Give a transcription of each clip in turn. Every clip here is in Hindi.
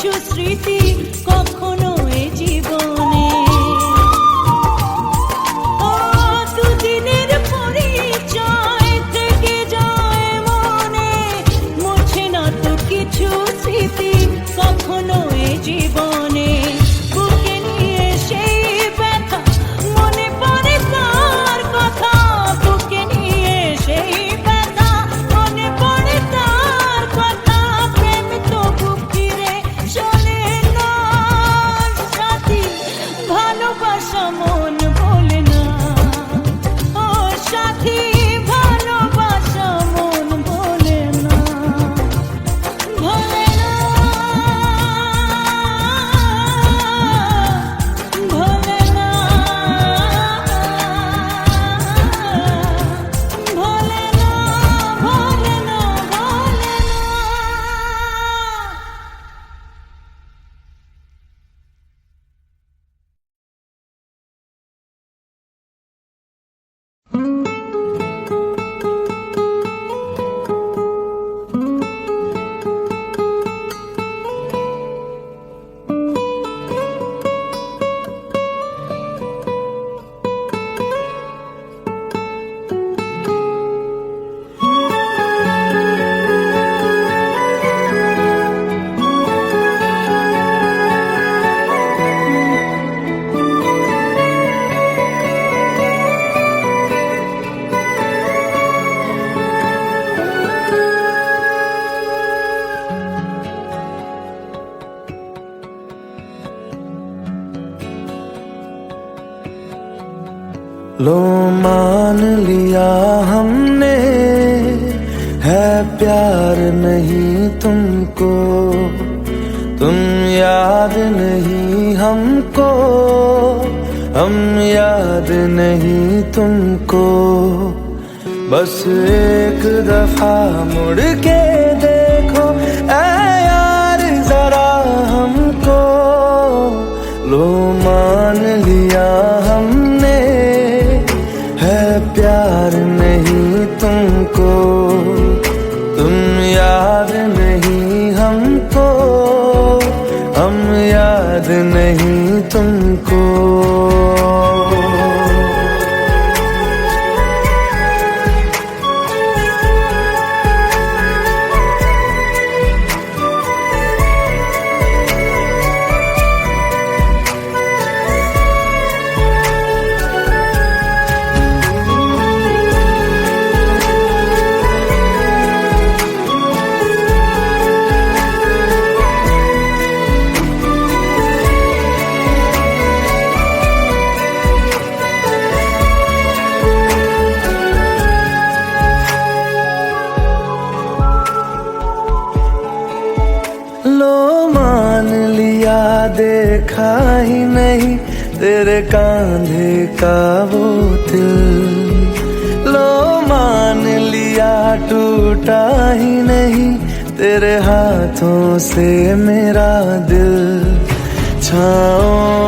কিছু স্মৃতি কখনো এ জীবনে দুদিনের পরিচয় থেকে যায় মনে, মুছে না তো কিছু স্মৃতি কখনো এ জীবনে। বুকে নিয়ে সেই ব্যথা মনে পড়ে তার কথা, বুকে নিয়ে সেই ব্যথা মনে পড়ে তার কথা। প্রেম তো বুক ফিরে চলে না সাথী, ভালোবাসা মন বলে না। ও সাথী, ভালোবাসা মন বলে না, বলে না, বলে না, বলে না, বলে না, বলে না। लो मान लिया हमने, है प्यार नहीं तुमको, तुम याद नहीं हमको, हम याद नहीं तुमको। बस एक दफा मुड़ के देखो ऐ यार जरा हमको। लो मान लिया हमने, है प्यार नहीं तुमको, तुम याद नहीं हमको, हम याद नहीं तुमको। लो मान लिया देखा ही नहीं तेरे कांधे का वो दिल। लो मान लिया टूटा ही नहीं तेरे हाथों से मेरा दिल। छाँव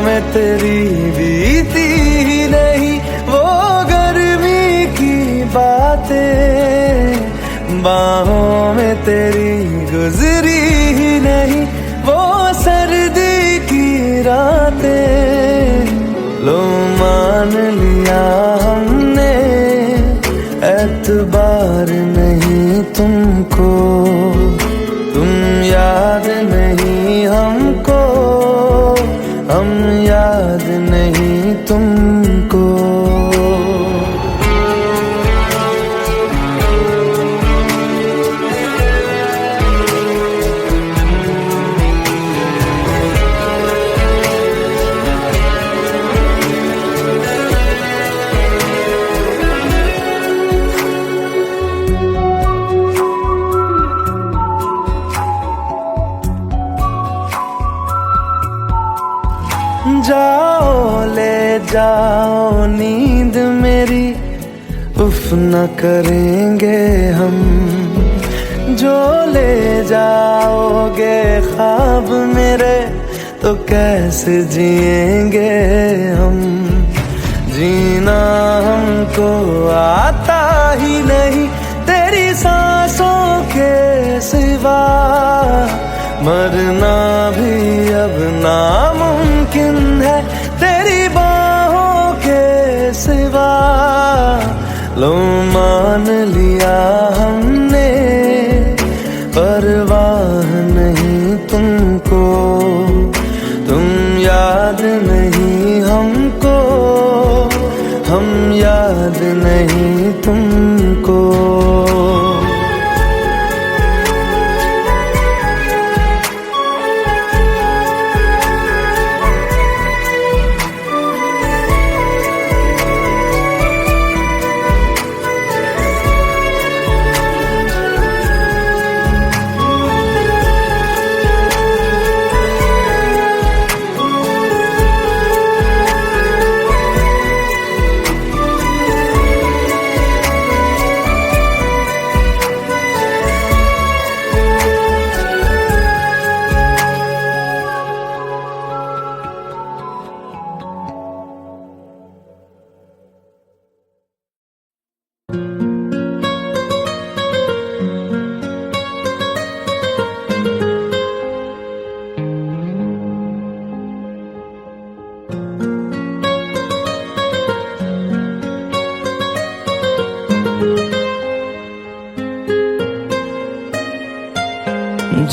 में तेरी बीती ही नहीं वो गर्मी की बातें, बाहों में तेरी गुजरी ही नहीं वो सर्दी की रातें। लो मान लिया हमने, एतबार नहीं तुमको, तुम याद नहीं हमको, हम याद नहीं तुमको। जाओ ले जाओ नींद मेरी, उफ न करेंगे हम। जो ले जाओगे ख्वाब मेरे तो कैसे जिएंगे हम। जीना हमको आता ही नहीं तेरी सांसों के सिवा, मरना भी अब नामुमकिन है तेरी बाहों के सिवा। लो मान लिया हमने, परवाह नहीं तुमको, तुम याद नहीं हमको, हम याद नहीं तुमको।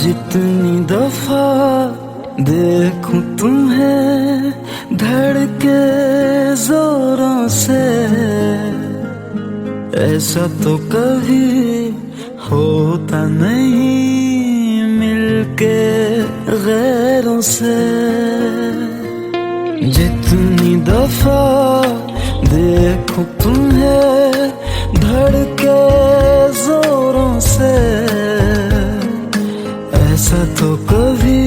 जितनी दफा देखूं तुम्हें धड़के जोरों से, ऐसा तो कभी होता नहीं मिलके गैरों से। जितनी दफा देखूं तुम्हें धड़के जोरों से, ऐसा तो कभी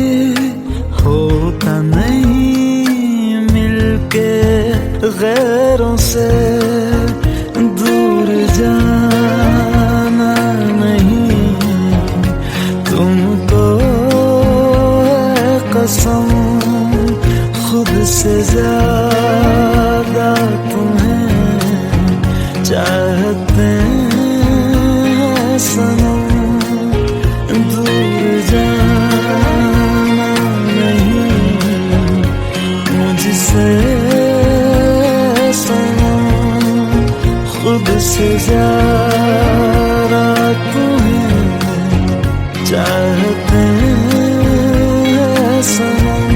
होता नहीं मिलके गैरों से। दूर जाना नहीं तुमको है कसम, खुद से ज्यादा तुम्हें चाहते हैं सनम। दूर जाना नहीं मुझसे सनम, खुद से ज्यादा तुम्हें चाहते हैं सनम।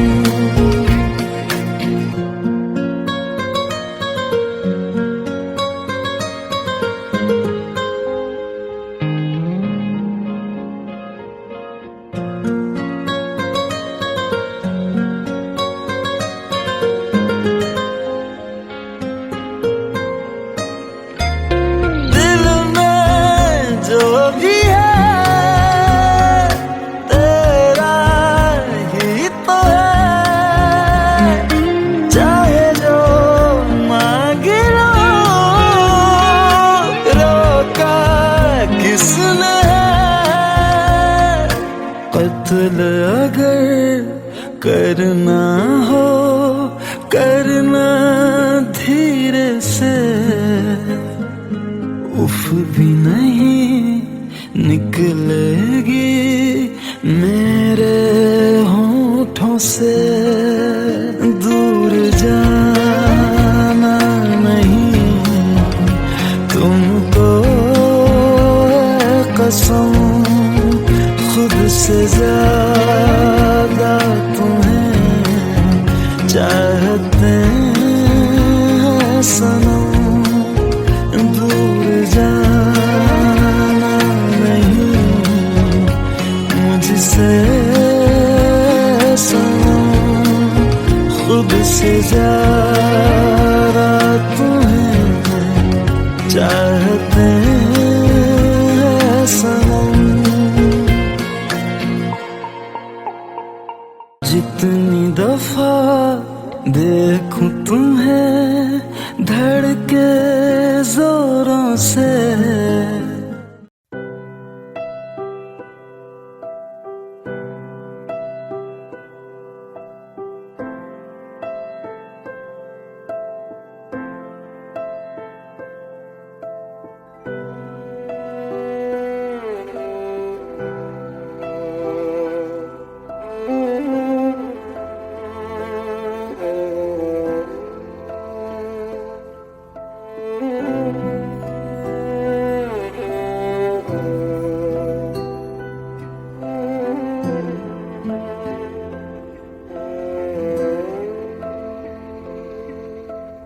कत्ल अगर करना हो करना धीरे से, उफ भी नहीं निकलेगी मेरे होठों से। दूर जाना नहीं तुमको है कसम, खुद से ज्यादा तुम्हें चाहते हैं सनम। दूर जाना नहीं मुझसे सनम, खुद से ज्यादा तुम्हें चाहते हैं सनम। जितनी दफा देखूं तुम्हें धड़के जोरों से,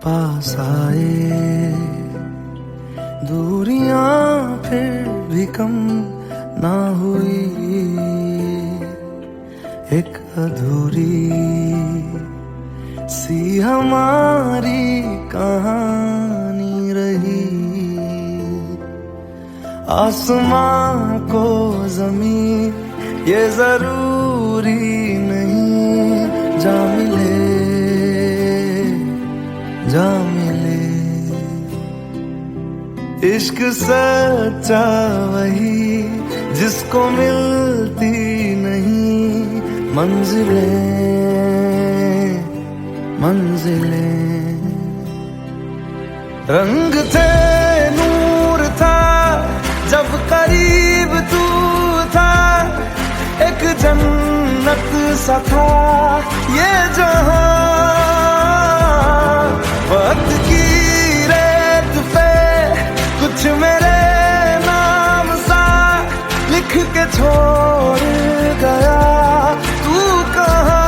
पास आए, दूरियां फिर भी कम ना हुई, एक अधूरी सी हमारी कहानी रही। आसमां को जमीन ये जरूरी नहीं, जा मिले जा मिले। इश्क सच्चा वही जिसको मिलती नहीं मंजिलें मंजिलें। रंग थे नूर था जब करीब तू था, एक जन्नत सा था ये जहां। वक्त की रेत पे कुछ मेरे नाम सा लिख के छोड़ गया, तू कहाँ।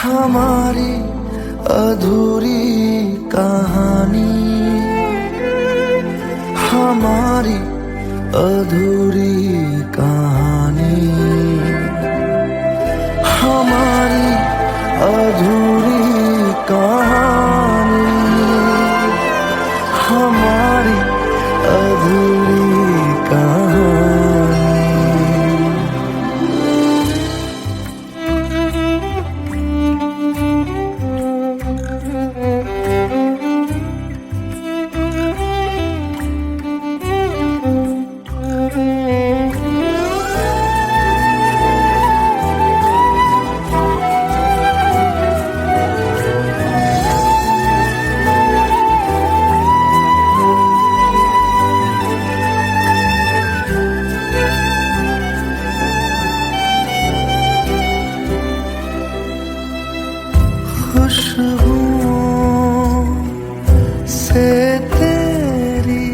हमारी अधूरी कहानी, हमारी अधूरी कहानी, हमारी अधूरी कहानी, हमारी अधूरी कहानी। खुशबुओं से तेरी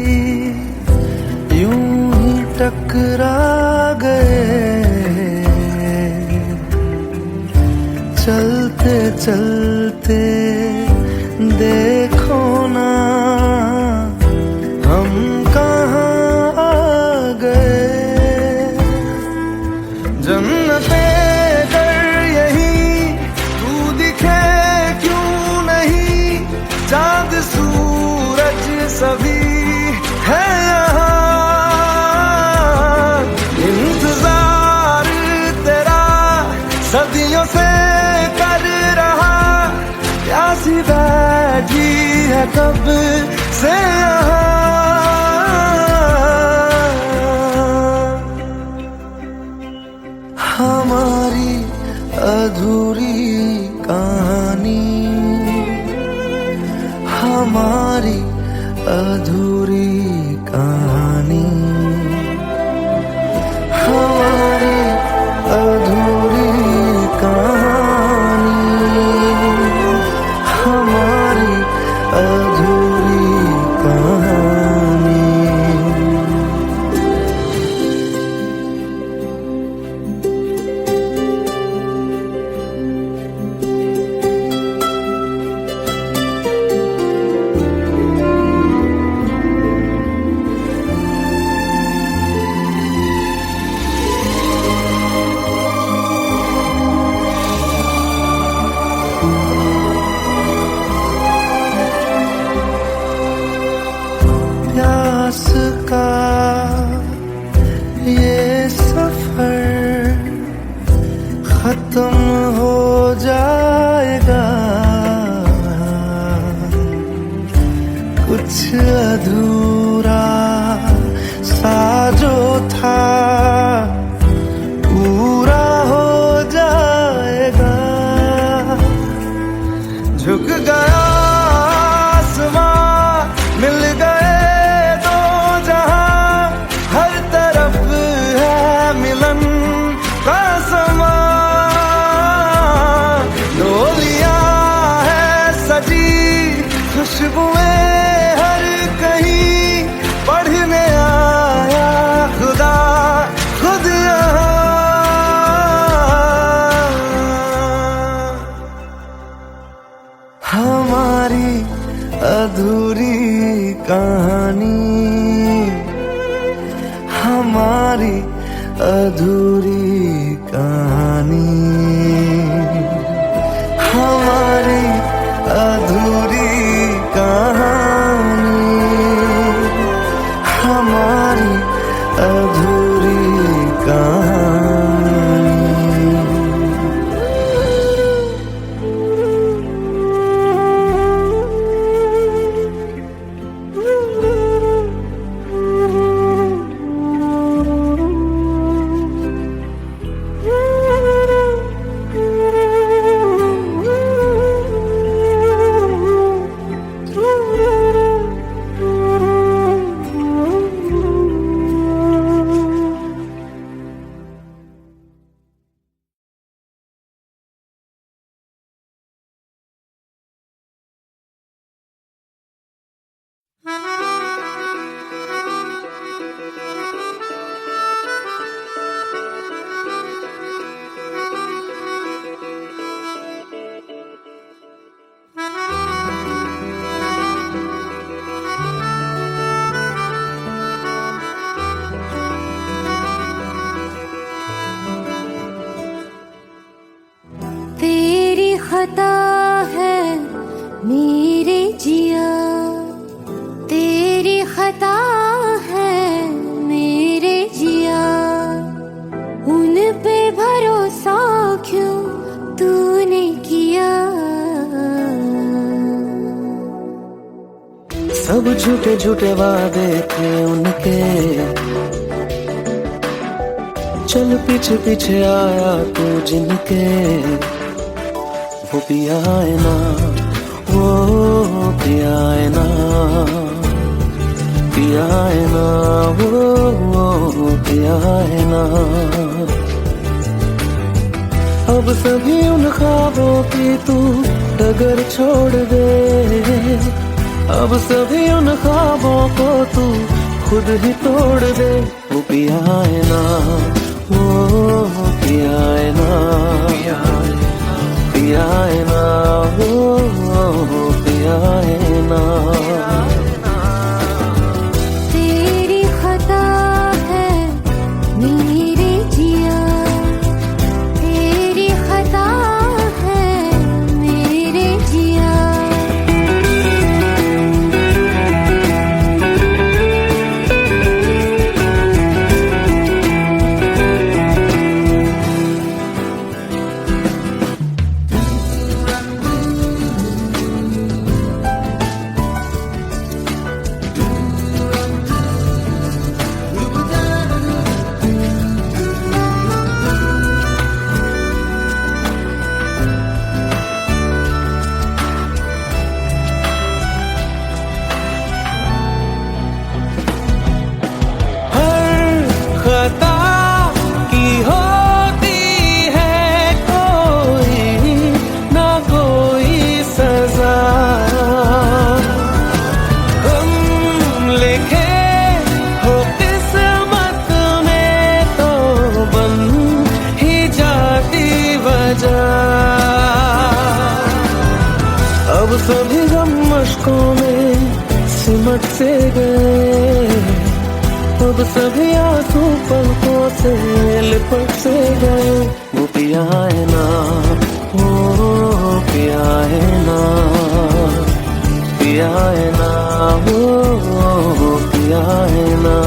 यूं ही टकरा गए, चलते चलते देखो ना हम कहाँ आ गए। जन्नते कर यही तू दिखे चांद सूरज सभी है यहाँ, इंतजार तेरा सदियों से कर रहा, प्यासी बैठी है कब से यहाँ। हमारी अधूरी कहानी, हमारी अधूरी कहानी, हमारी अधूरी कहानी, हमारी अधूरी कहानी। प्यास का ये सफर खत्म हो जाएगा, कुछ अधूरा सा जो था पूरा हो जाएगा। झुक गया आसमां, मिल गए दो जहां, हर तरफ है मिलन का समा। डोलियां है सजी खुशबुएं हर कहीं, पढ़ने आया खुदा हमारी अधूरी कहानी, हमारी अधूरी कहानी, हमारी अधूरी कहानी। तेरी खता है मेरे जिया, तेरी खता है मेरे जिया, उन पे भरोसा क्यों तूने किया। सब झूठे झूठे वादे थे उनके, चल पीछे पीछे आया तू जिनके, वो पिया है ना, वो पिया है ना, पिया है ना, वो पिया है ना। अब सभी उन ख्वाबों की तू डगर छोड़ दे, अब सभी उन ख्वाबों को तू खुद ही तोड़ दे। वो पिया है ना, वो पिया है ना, पिया है ना, वो पिया है ना। तेरी खता है मेरे जिया, तेरी खता है मेरे जिया। खता की होती है कोई ना कोई सजा, हम लिखे हो किस्मत में तो बन ही जाती वजह। अब सभी गम मशकों में सिमट से गए, अब सभी आंसू पलकों से लिपट से गए। वो पिया है ना, वो पिया है ना, पिया है ना, वो पिया है ना।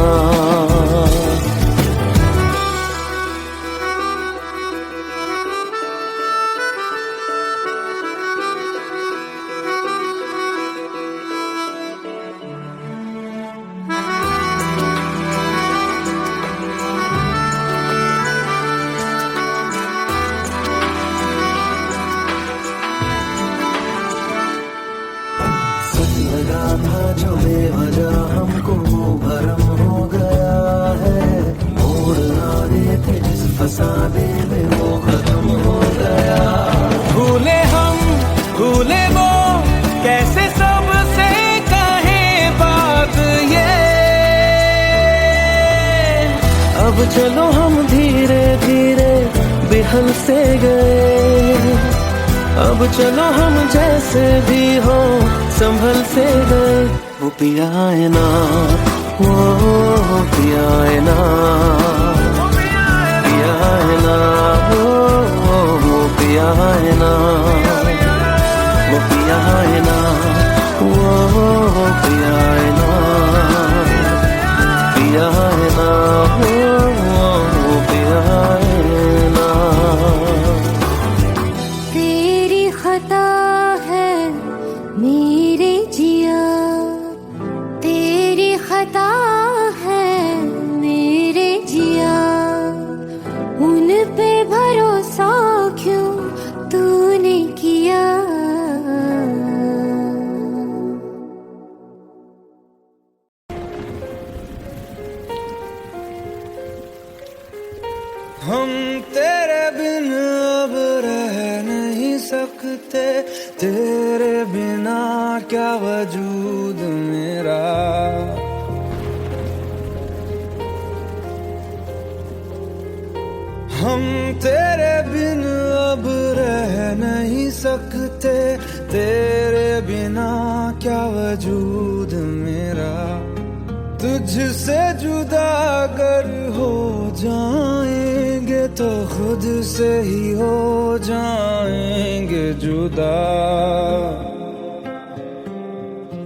लगा था जो बेवजह हमको भरम हो गया है, मोड़ आने थे जिस फसाने में वो खत्म हो गया। भूले हम भूले वो कैसे सबसे कहे बात ये, अब चलो हम धीरे धीरे बिहल से गए, अब चलो हम जैसे भी हो संभल से गए। वो पिया है ना, वो पिया है ना, पे भरोसा क्यों तूने किया। हम तेरे बिन अब रह नहीं सकते, तेरे बिना क्या वजूद मेरा। हम तेरे बिन अब रह नहीं सकते, तेरे बिना क्या वजूद मेरा। तुझसे जुदा अगर हो जाएंगे तो खुद से ही हो जाएंगे जुदा।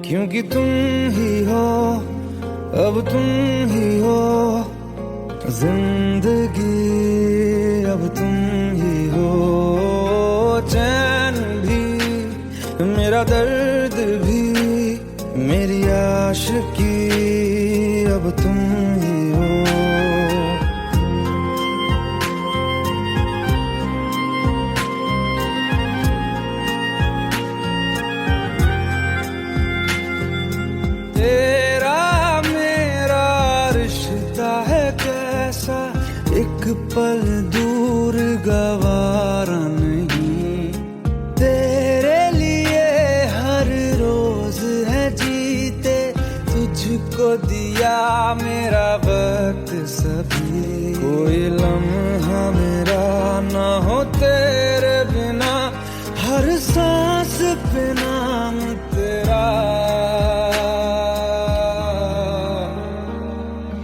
क्योंकि तुम ही हो, अब तुम ही हो जिंदगी, अब तुम ही हो चैन भी, मेरा दर्द भी, मेरी आशिकी, अब तुम ही हो। तेरा मेरा रिश्ता है कैसा, एक पल दूर गवारा नहीं। तेरे लिए हर रोज है जीते, तुझको दिया मेरा वक्त सभी। कोई लम्हा मेरा ना हो तेरे बिना, हर सांस पे नाम तेरा।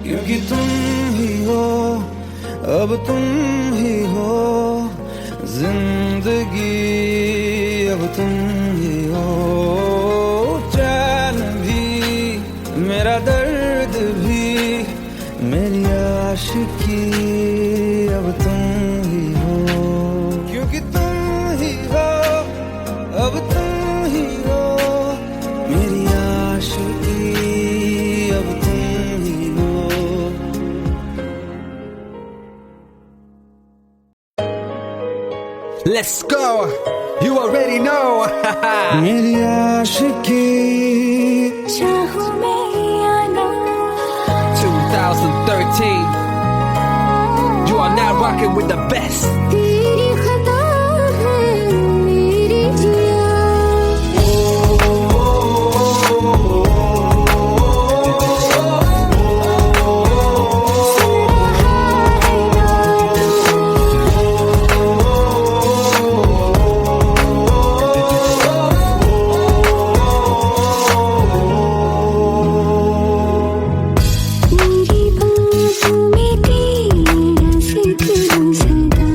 क्योंकि तुम ही हो, अब तुम ही हो जिंदगी, अब तुम ही हो चैन भी, मेरा दर्द भी, मेरी आशिकी, अब तुम ही हो। क्योंकि तुम ही हो, अब तुम ही हो मेरी आशिकी, अब तुम ही हो। Let's go, you already know. मेरी आशिकी, चाहूं मैं या ना, 2013, you are now rocking with the best. तेरी खता है मेरी जिया। मेरी बाहों में तेरा सितरा सदा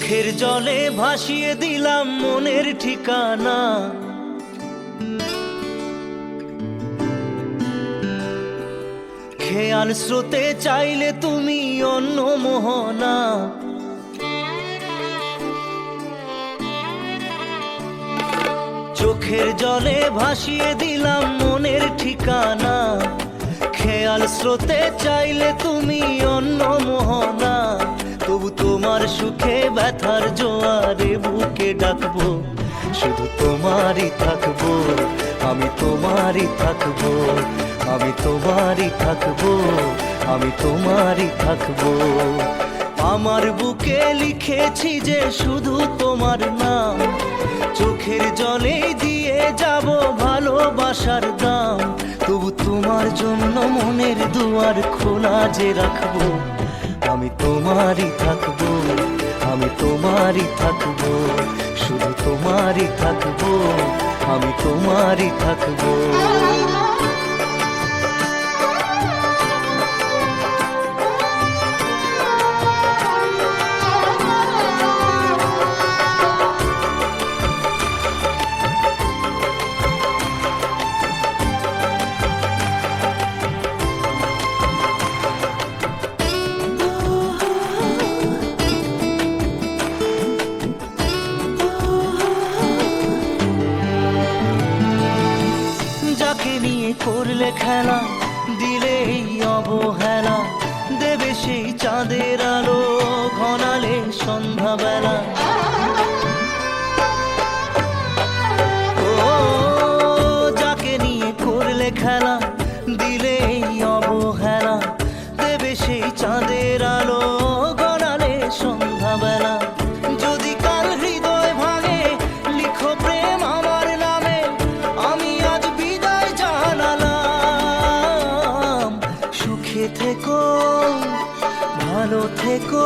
চোখের জলে ভাসিয়ে দিলাম মনের ঠিকানা। খেয়াল স্রোতে চাইলে তুমি অন্য মোহনা। চোখের জলে ভাসিয়ে দিলাম মনের ঠিকানা। খেয়াল স্রোতে চাইলে তুমি অন্য মোহনা। তবু তোমার সুখে ব্যথার জোয়ারে বুকে ডাকবো, শুধু তোমারই থাকবো, আমি তোমারই থাকবো, আমি তোমারই থাকবো, আমি তোমারই থাকবো। আমার বুকে লিখেছি যে শুধু তোমার নাম, চোখের জলে দিয়ে যাব ভালোবাসার দাম। তবু তোমার জন্য মনের দুয়ার খোলা যে রাখবো, আমি তোমারই থাকবো, আমি তোমারই থাকবো, শুধু তোমারই থাকবো, আমি তোমারই থাকবো। যাকে নিয়ে করলে খেলা, দিলে এই অবহেলা, দেবে সেই চাঁদের আলো ঘনালে সন্ধ্যাবেলা। ও যাকে নিয়ে করলে খেলা, দিলে এই অবহেলা, দেবে সেই চাঁদের আলো ঘনালে সন্ধ্যাবেলা। যদি কাল হৃদয় ভাঙে লিখো প্রেম আমার নামে, আমি আজ বিদায় জানালাম। সুখে থেকো, ভালো থেকো,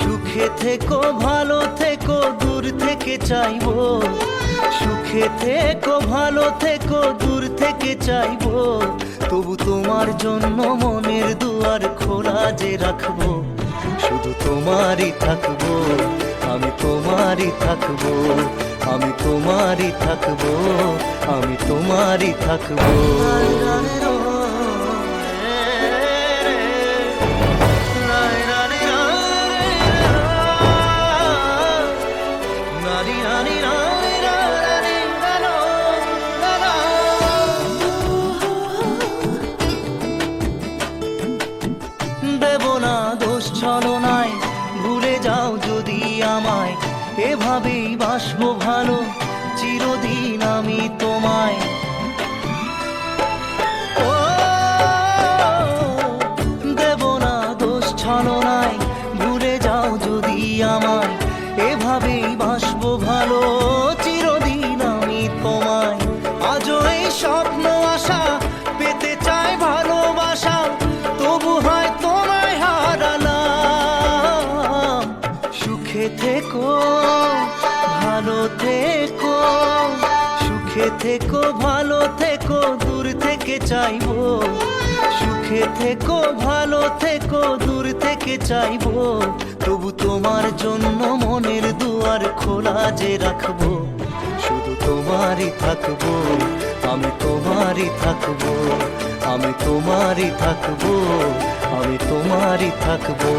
সুখে থেকো, ভালো থেকো, দূর থেকে চাইবো। সুখে থেকো, ভালো থেকো, দূর থেকে চাইবো। তবু তোমার জন্য মনের দুয়ার খোলা যে রাখবো, শুধু তোমারই থাকবো, আমি তোমারই থাকবো, আমি তোমারই থাকবো, আমি তোমারই থাকবো। দেব না দোষ ছলনায়, ভুলে যাও যদি আমায়, এভাবেই বাসবো ভালো চিরদিন আমি তোমায়। ও দেব না দোষ ছলনায়, ভুলে যাও যদি আমায়, এভাবেই বাসবো ভালো চিরদিন আমি তোমায়। আজও এই স্বপ্ন আশা পেতে চাই ভালোবাসা, তবু হয় তোমায় হারালাম। সুখে থেকো, ভালো থেকো, সুখে থেকো, ভালো থেকো, দূর থেকে চাইবো। সুখে থেকো, ভালো থেকো, দূর থেকে চাইবো। তবু তোমার জন্য মনের দুয়ার খোলা যে রাখবো, শুধু তোমারই থাকবো, আমি তোমারই থাকবো, আমি তোমারই থাকবো, আমি তোমারই থাকবো।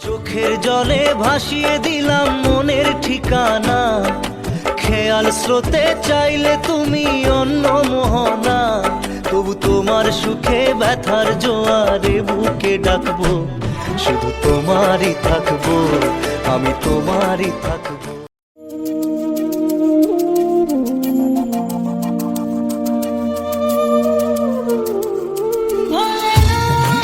চোখের জলে ভাসিয়ে দিলাম মনের ঠিকানা। খেয়াল স্রোতে চাইলে তুমি অন্য মোহনা। তবু তোমার সুখে ব্যথার জোয়ারে বুকে ডাকবো, শুধু তোমারই থাকবো, আমি তোমারই থাকবো। ভোলেনাথ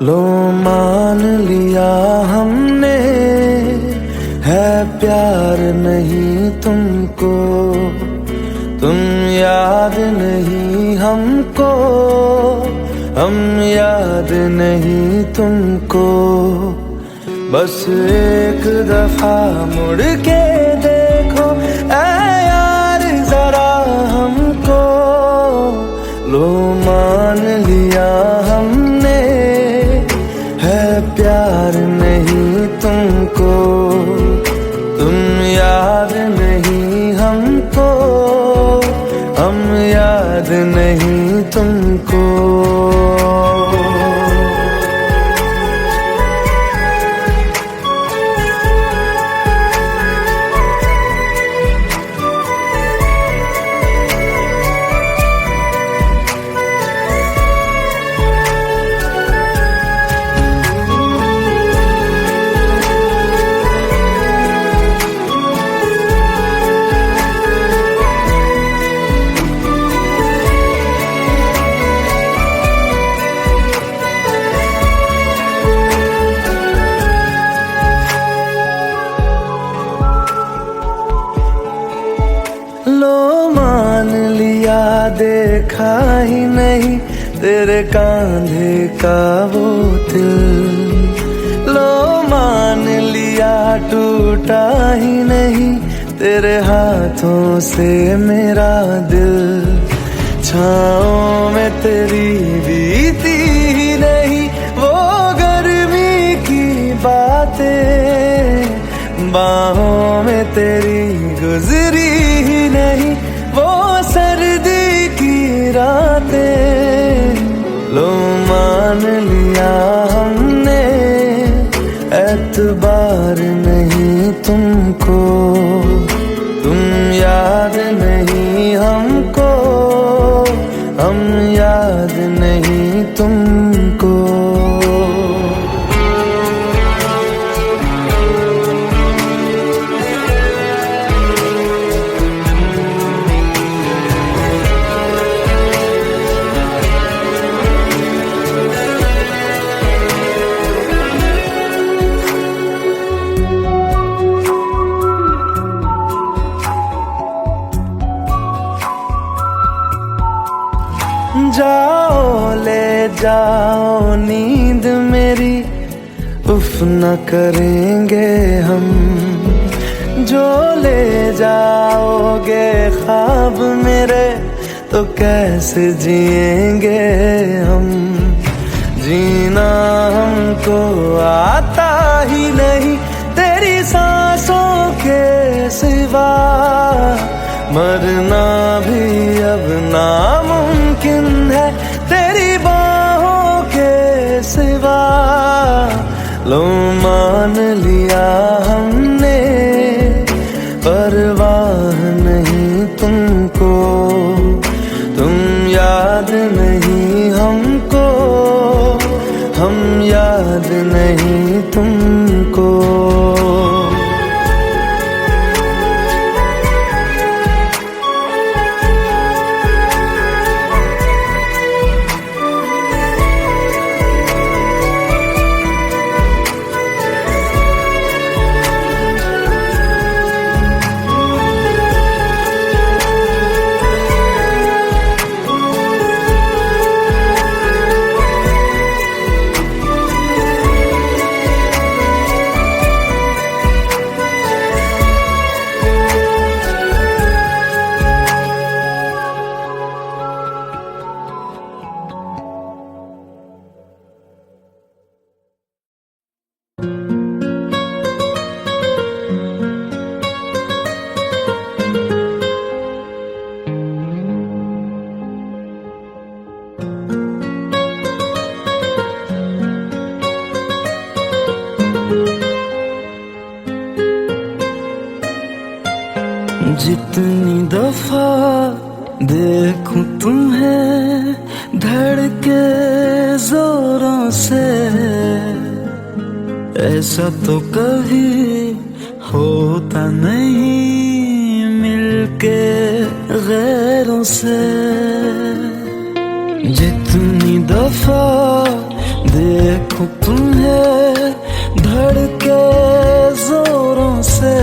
लो मान लिया हमने, है प्यार नहीं तुमको, तुम याद नहीं हमको, हम याद नहीं तुमको। बस एक दफा मुड़ के देखो ऐ यार जरा हमको, लो मान लिया हमने, है प्यार नहीं तुमको, तुम याद नहीं हमको, हम याद नहीं तुमको। लो मान लिया देखा ही नहीं तेरे कांधे का वो दिल, लो मान लिया टूटा ही नहीं तेरे हाथों से मेरा दिल। छाँव में तेरी बीती ही नहीं वो गर्मी की बातें, बाहों में तेरी गुजरी ही नहीं वो सर्दी की रातें। लो मान लिया हमने, एतबार नहीं तुमको, तुम याद नहीं हमको, हम याद नहीं तुमको। जाओ ले जाओ नींद मेरी, उफ न करेंगे हम, जो ले जाओगे ख्वाब मेरे तो कैसे जिएंगे हम। जीना हमको आता ही नहीं तेरी सांसों के सिवा, मरना भी अब नामुमकिन है तेरी बाहों के सिवा। लो मान लिया हमने, परवाह नहीं तुमको, तुम याद नहीं हमको, हम याद नहीं तुमको। जितनी दफा देखूं तुम्हें धड़के जोरों से, ऐसा तो कभी होता नहीं मिलके गैरों से। जितनी दफा देखूं तुम्हें धड़के जोरों से,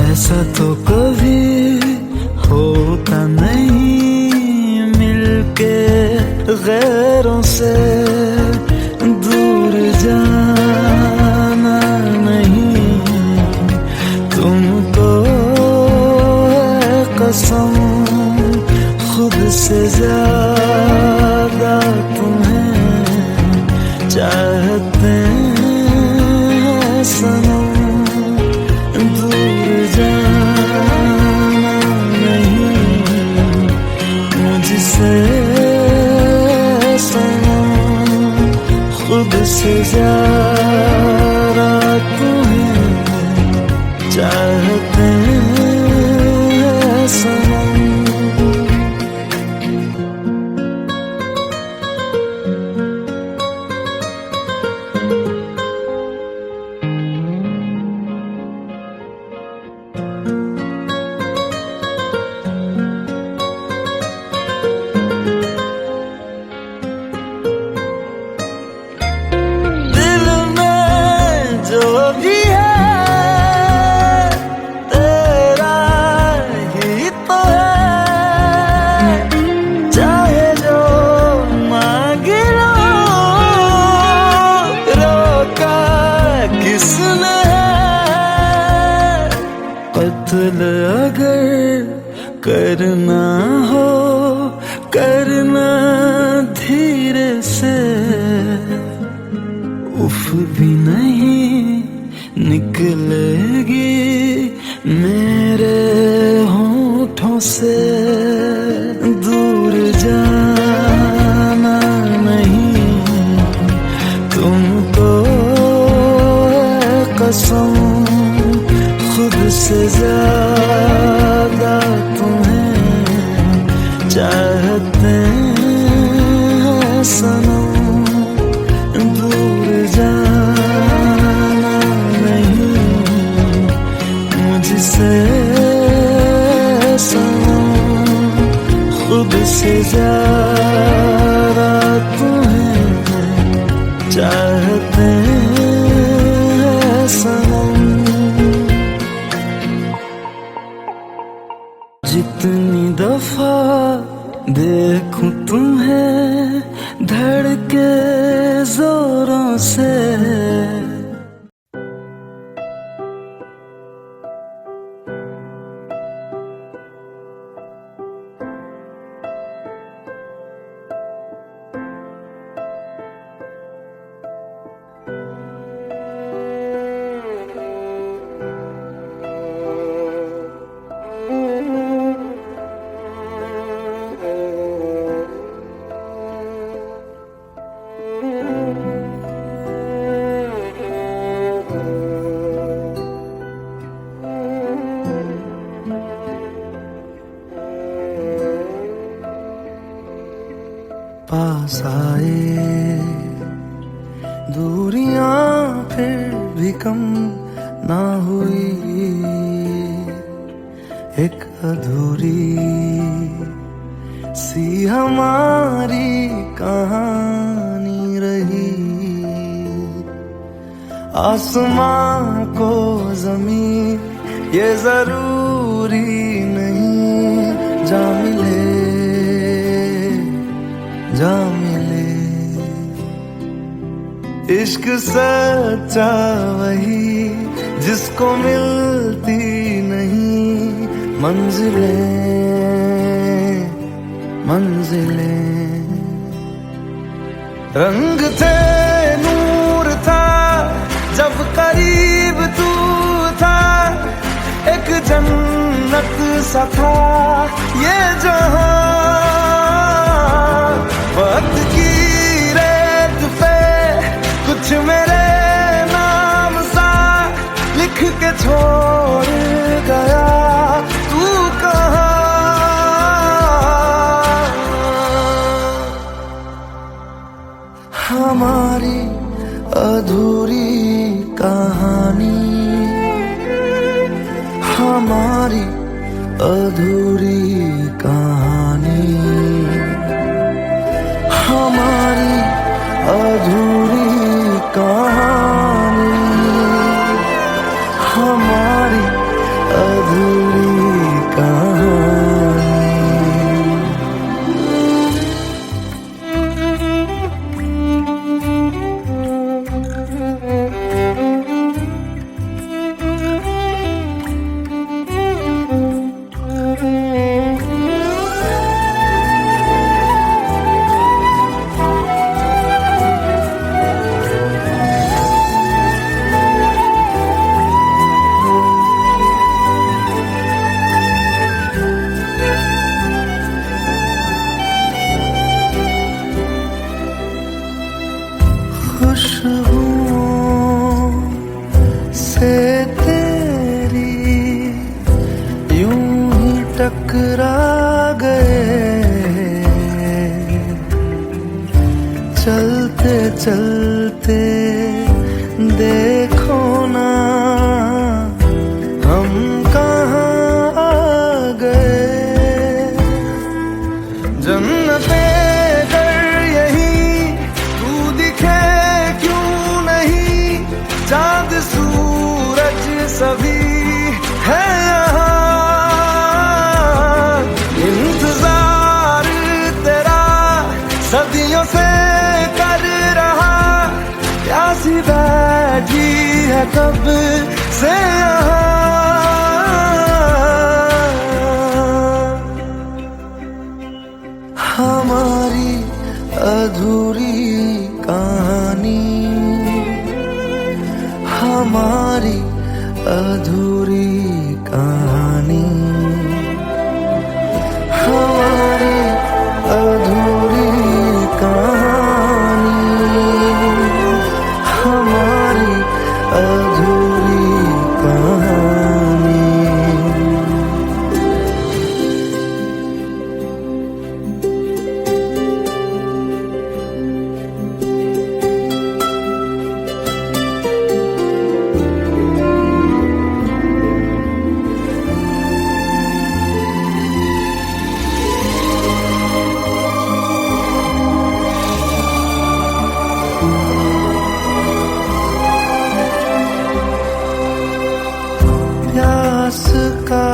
ऐसा तो कभी होता नहीं मिलके गैरों से। दूर जाना नहीं तुमको है कसम, खुद से ज्यादा तुम्हें चाहते हैं सनम। दूर जाना नहीं मुझसे सनम, खुद से ज्यादा तुम्हें चाहते हैं सनम। जो भी है तेरा ही तो है, चाहे जो मांग लो, रोका किसने है। कत्ल अगर करना हो करना धीरे से, उफ भी नहीं निकलेगी मेरे होठों से। दूर जाना नहीं तुमको है कसम, खुद से ज्यादा तुम्हें चाहते हैं सनम। दूर जाना नहीं मुझसे सनम, खुद से ज्यादा तुम्हें चाहते हैं सनम। जितनी दफा देखूं तुम्हें धड़के जोरों से, पास आए दूरियां फिर भी कम ना हुई, एक अधूरी सी हमारी कहानी रही। आसमां को ज़मीन ये जरूरी नहीं, जा मिले जा मिले। इश्क सच्चा वही जिसको मिलती नहीं मंजिलें मंजिलें। रंग थे नूर था जब करीब तू था, एक जन्नत सा था ये जहां। वक्त की रेत पे कुछ मेरे नाम सा लिख के छोड़ गया तू कहाँ। हमारी अधूरी कहानी, हमारी अधूरी कहानी, हमारी अधूरी कहानी, हमारी अधूरी कहानी। खुशबुओं से तेरी यूं ही टकरा गए, चलते चलते देखो ना हम कहाँ आ गए। जन्नते चांद सूरज सभी है यहाँ, इंतजार तेरा सदियों से कर रहा, प्यासी बैठी है कब से यहाँ। हमारी अधूरी कहानी, हमारी अधूरी कहानी, हमारी अधूरी कहानी, हमारी अधूरी कहानी। प्यास का